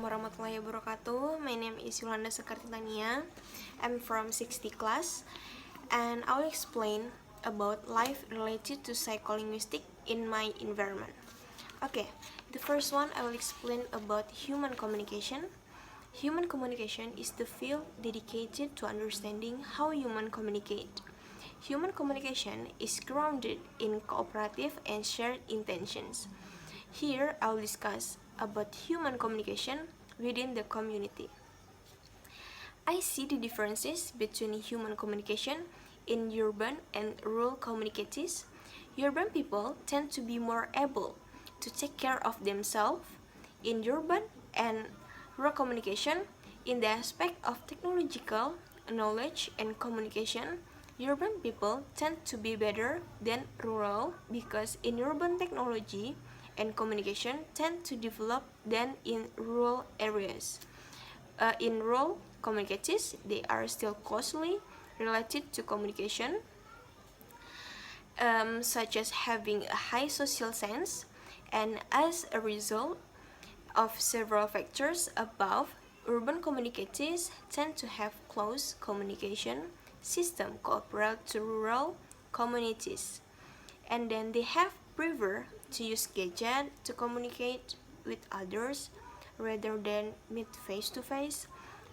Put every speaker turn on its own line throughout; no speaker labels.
warahmatullahi wabarakatuh. My name is Yulandha Sekar Titania. I'm from 60 class, and I'll explain about life related to psycholinguistics in my environment. Okay, the first one I will explain about human communication. Human communication is the field dedicated to understanding how humans communicate. Human communication is grounded in cooperative and shared intentions. Here, I'll discuss about human communication within the community. I see the differences between human communication in urban and rural communities. Urban people tend to be more able to take care of themselves. In urban and rural communication, in the aspect of technological knowledge and communication, urban people tend to be better than rural because in urban technology and communication tend to develop than in rural areas. In rural communities, they are still closely related to communication, such as having a high social sense, and as a result of several factors above, urban communities tend to have close communication system compared to rural communities, and then they have prefer to use gadget to communicate with others rather than meet face to face,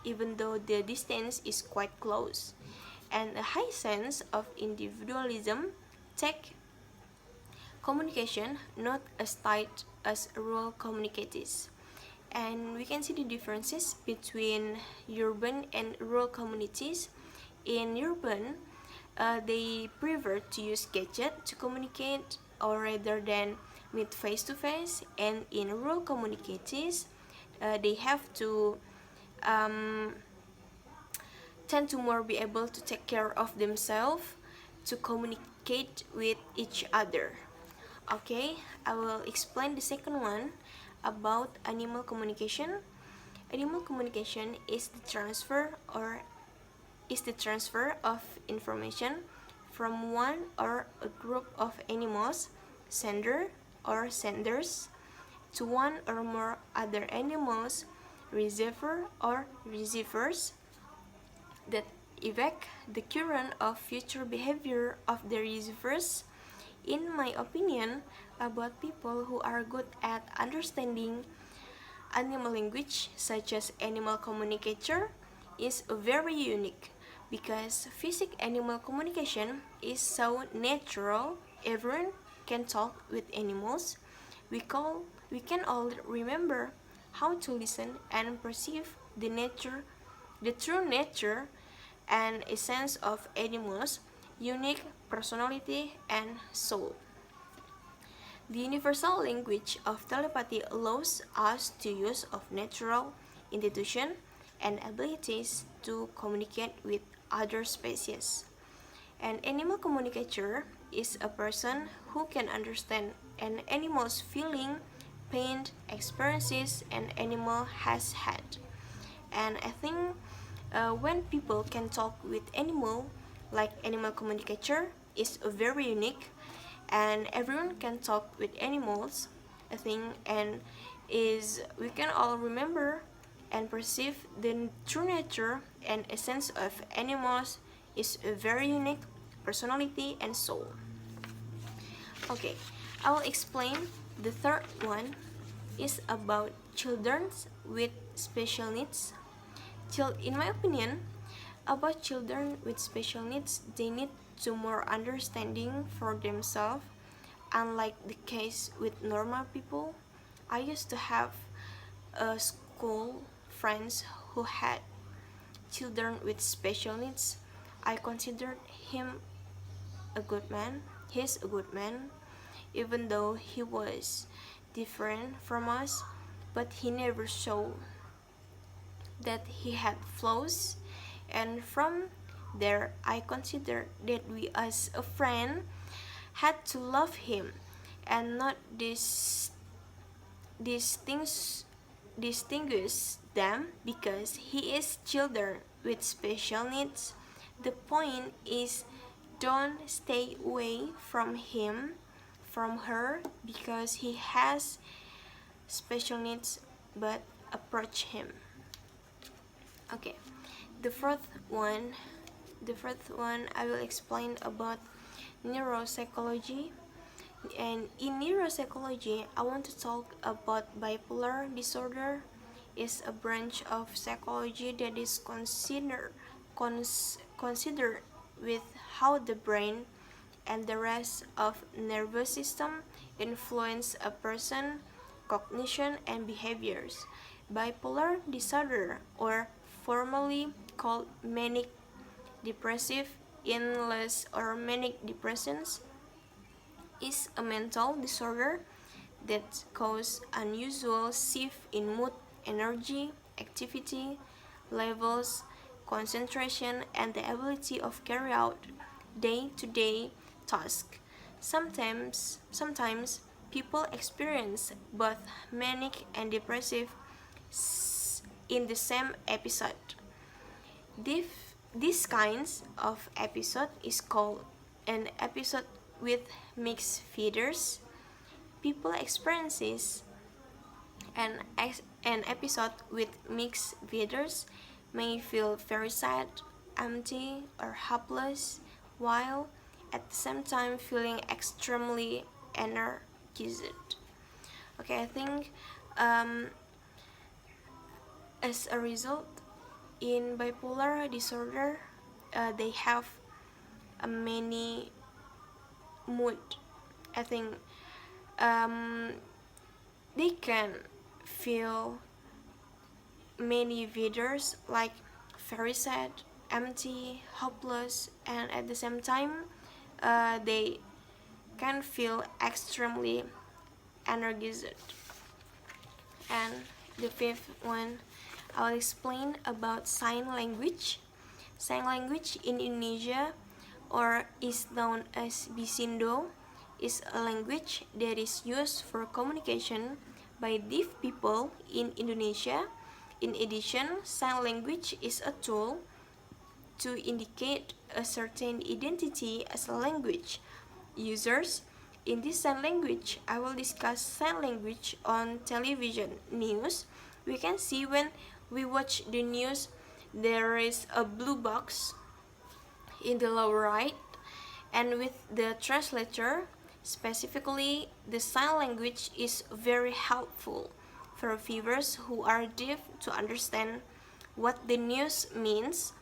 even though the distance is quite close, and a high sense of individualism take communication not as tight as rural communities. And we can see the differences between urban and rural communities. In urban, they prefer to use gadget to communicate or rather than meet face to face, and in rural communities, they have to tend to more be able to take care of themselves to communicate with each other. Okay, I will explain the second one about animal communication. Animal communication is the transfer of information from one or a group of animals, sender or senders, to one or more other animals, receiver or receivers, that affect the current of future behavior of the receivers. In my opinion, about people who are good at understanding animal language, such as animal communicator, is very unique because physical animal communication is so natural. Everyone can talk with animals. We can all remember how to listen and perceive the true nature and essence of animals, unique personality and soul. The universal language of telepathy allows us to use of natural intuition and abilities to communicate with other species. An animal communicator is a person who can understand an animal's feeling, pain, experiences an animal has had. And I think when people can talk with animal, like animal communicator, is very unique, and everyone can talk with animals, I think, and is we can all remember and perceive the true nature and essence of animals is a very unique personality and soul. Okay, I will explain the third one is about children with special needs. In my opinion, about children with special needs, they need to more understanding for themselves. Unlike the case with normal people, I used to have school friends who had children with special needs. I considered him a good man. He's a good man, even though he was different from us, but he never showed that he had flaws, and from there I considered that we as a friend had to love him and not distinguish them because he is children with special needs. The point is, don't stay away from him, from her, because he has special needs, but approach him. Okay, the fourth one I will explain about neuropsychology. And in neuropsychology, I want to talk about bipolar disorder. Is a branch of psychology that is considered with how the brain and the rest of nervous system influence a person, cognition and behaviors. Bipolar disorder, or formerly called manic depressive illness or manic depressions, is a mental disorder that causes unusual shift in mood, energy, activity levels, concentration, and the ability of carry out day-to-day tasks. Sometimes people experience both manic and depressive in the same episode. This kinds of episode is called an episode with mixed features. People experiences an episode with mixed features may feel very sad, empty, or helpless, while at the same time feeling extremely energized. Okay, I think as a result, in bipolar disorder, they have many mood. I think they can feel many features like very sad, empty, hopeless, and at the same time they can feel extremely energized. And the fifth one, I'll explain about sign language. Sign language in Indonesia, or is known as Bisindo, is a language that is used for communication by deaf people in Indonesia. In addition, sign language is a tool to indicate a certain identity as a language. Users in this sign language, I will discuss sign language on television news. We can see when we watch the news, there is a blue box in the lower right, and with the translator, specifically the sign language is very helpful for viewers who are deaf to understand what the news means.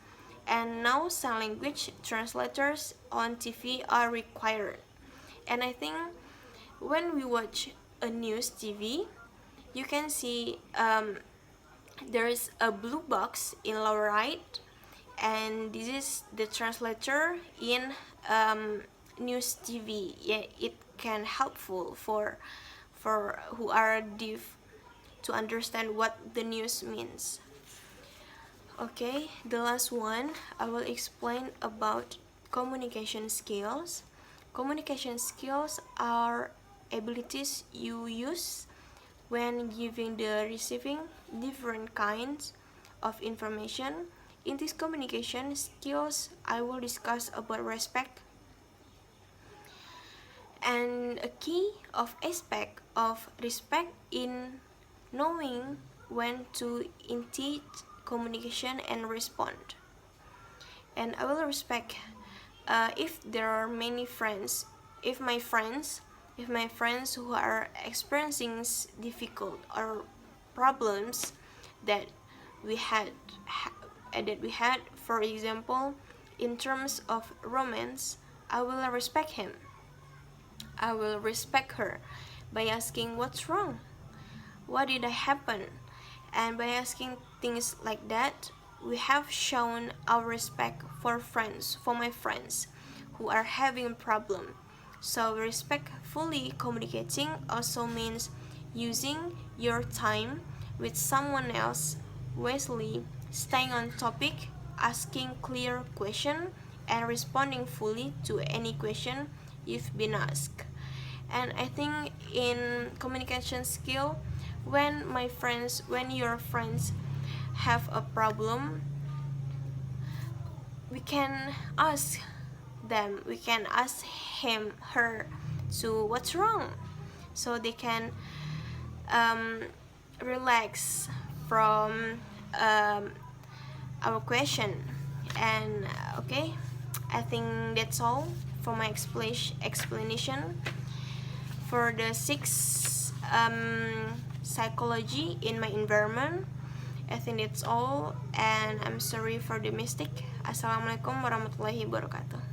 And now sign language translators on TV are required. And I think when we watch a news TV, you can see there is a blue box in lower right, and this is the translator in news TV. Yeah, it can helpful for who are deaf to understand what the news means. Okay, the last one, I will explain about communication skills. Communication skills are abilities you use when giving the receiving different kinds of information. In this communication skills, I will discuss about respect. And a key of aspect of respect in knowing when to initiate communication and respond. And I will respect if there are many friends, if my friends who are experiencing difficult or problems that we had, for example, in terms of romance, I will respect him. I will respect her by asking what's wrong, what did happen, and by asking things like that, we have shown our respect for my friends who are having a problem. So respectfully communicating also means using your time with someone else wisely, staying on topic, asking clear questions, and responding fully to any question you've been asked. And I think in communication skill, when your friends have a problem, we can ask her to what's wrong, so they can relax from our question. And okay, I think that's all for my explanation for the 6 psychology in my environment. I think that's all, and I'm sorry for the mistake. Assalamualaikum warahmatullahi wabarakatuh.